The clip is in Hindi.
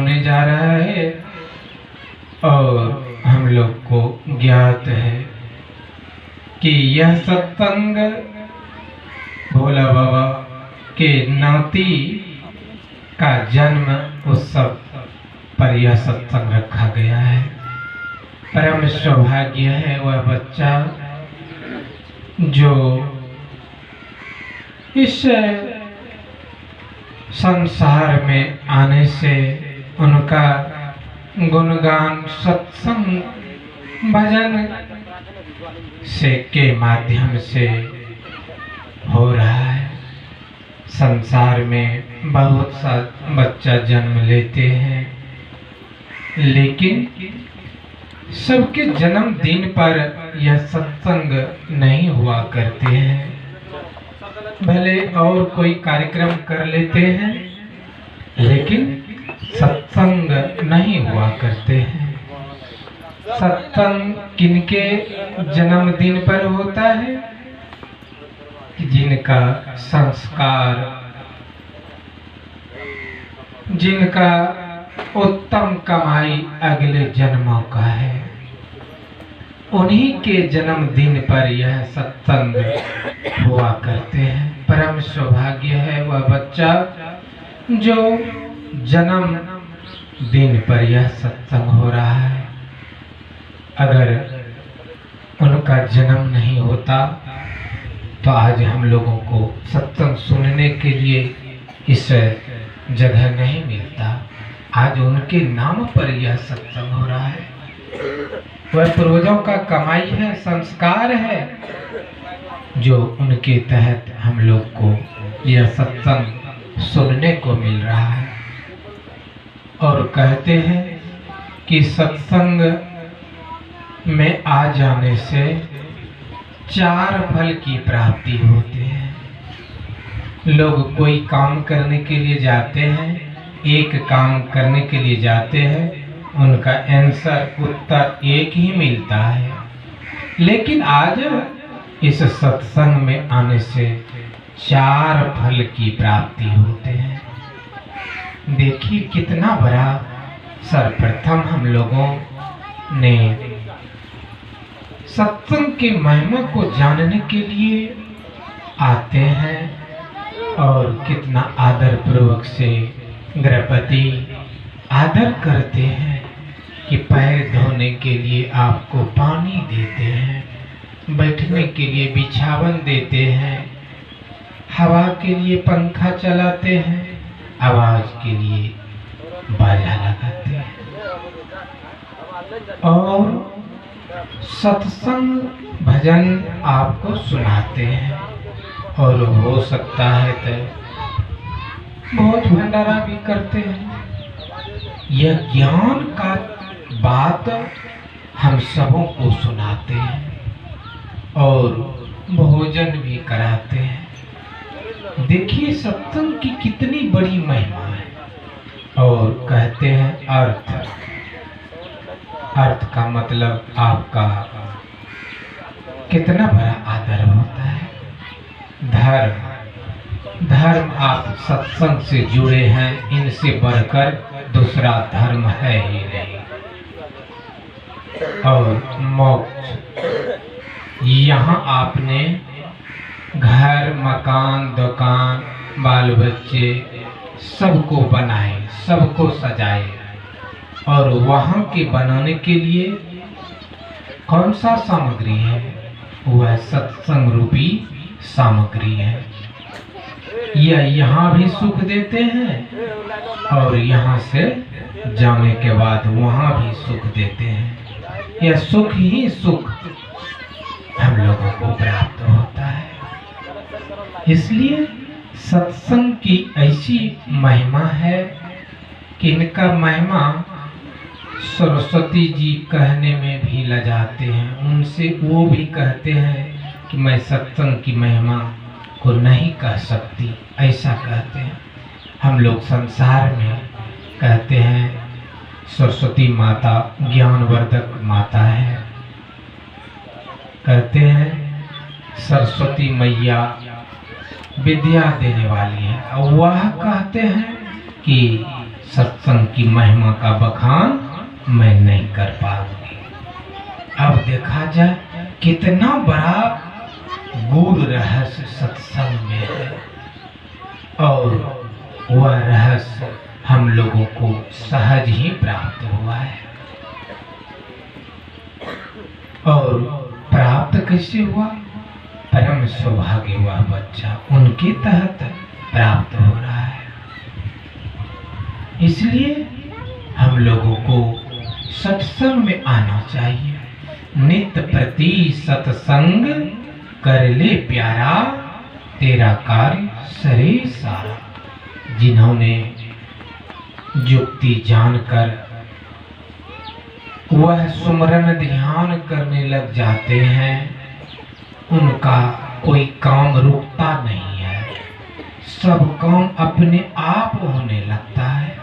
होने जा रहा है और हम लोग को ज्ञात है कि यह सत्संग भोला बाबा के नाती का जन्म उत्सव पर यह सत्संग रखा गया है। परम सौभाग्य है वह बच्चा जो इस संसार में आने से उनका गुणगान सत्संग भजन से के माध्यम से हो रहा है। संसार में बहुत सा बच्चा जन्म लेते हैं, लेकिन सबके जन्मदिन पर यह सत्संग नहीं हुआ करते हैं। भले और कोई कार्यक्रम कर लेते हैं, लेकिन सत्संग नहीं हुआ करते हैं। सत्संग किनके जन्मदिन पर होता है? जिनका संस्कार, जिनका उत्तम कमाई अगले जन्मों का है, उन्हीं के जन्मदिन पर यह सत्संग हुआ करते हैं। परम सौभाग्य है वह बच्चा जो जन्म दिन पर यह सत्संग हो रहा है। अगर उनका जन्म नहीं होता तो आज हम लोगों को सत्संग सुनने के लिए इस जगह नहीं मिलता। आज उनके नाम पर यह सत्संग हो रहा है। वह पूर्वजों का कमाई है, संस्कार है, जो उनके तहत हम लोग को यह सत्संग सुनने को मिल रहा है। और कहते हैं कि सत्संग में आ जाने से 4 फल की प्राप्ति होती है। लोग कोई काम करने के लिए जाते हैं, एक काम करने के लिए जाते हैं, उनका आंसर उत्तर एक ही मिलता है। लेकिन आज इस सत्संग में आने से 4 फल की प्राप्ति होते हैं। देखिए कितना बड़ा सर्वप्रथम हम लोगों ने सत्संग की महिमा को जानने के लिए आते हैं और कितना आदर पूर्वक से गृहपति आदर करते हैं कि पैर धोने के लिए आपको पानी देते हैं, बैठने के लिए बिछावन देते हैं, हवा के लिए पंखा चलाते हैं, आवाज के लिए बाजा लगाते हैं और सत्संग भजन आपको सुनाते हैं। और हो सकता है तो बहुत भंडारा भी करते हैं। यह ज्ञान का बात हम सबों को सुनाते हैं और भोजन भी कराते हैं। देखिए सत्संग की कितनी बड़ी महिमा है। और कहते हैं अर्थ का मतलब आपका कितना बड़ा आदर होता है। धर्म आप सत्संग से जुड़े हैं, इनसे बढ़कर दूसरा धर्म है ही नहीं। और मोक्ष यहाँ आपने घर, मकान, दुकान, बाल बच्चे सबको बनाए, सबको सजाए। और वहाँ के बनाने के लिए कौन सा सामग्री है? वह सत्संग रूपी सामग्री है। यह यहाँ भी सुख देते हैं और यहाँ से जाने के बाद वहाँ भी सुख देते हैं। यह सुख ही सुख हम लोगों को प्राप्त होता है। इसलिए सत्संग की ऐसी महिमा है कि इनका महिमा सरस्वती जी कहने में भी लजाते हैं। उनसे वो भी कहते हैं कि मैं सत्संग की महिमा को नहीं कह सकती, ऐसा कहते हैं। हम लोग संसार में कहते हैं सरस्वती माता ज्ञानवर्धक माता है, कहते हैं सरस्वती मैया विद्या देने वाली है। और वह कहते हैं कि सत्संग की महिमा का बखान मैं नहीं कर पाऊंगी। अब देखा जाए कितना बड़ा गूढ़ रहस्य सत्संग में है, और वह रहस्य हम लोगों को सहज ही प्राप्त हुआ है। और प्राप्त कैसे हुआ? परम सौभाग्य हुआ बच्चा उनके तहत प्राप्त हो रहा है। इसलिए हम लोगों को सत्संग में आना चाहिए। नित्य प्रति सत्संग कर ले प्यारा, तेरा कार्य सरे सारा। जिन्होंने युक्ति जानकर वह सुमरन ध्यान करने लग जाते हैं, उनका कोई काम रुकता नहीं है, सब काम अपने आप होने लगता है।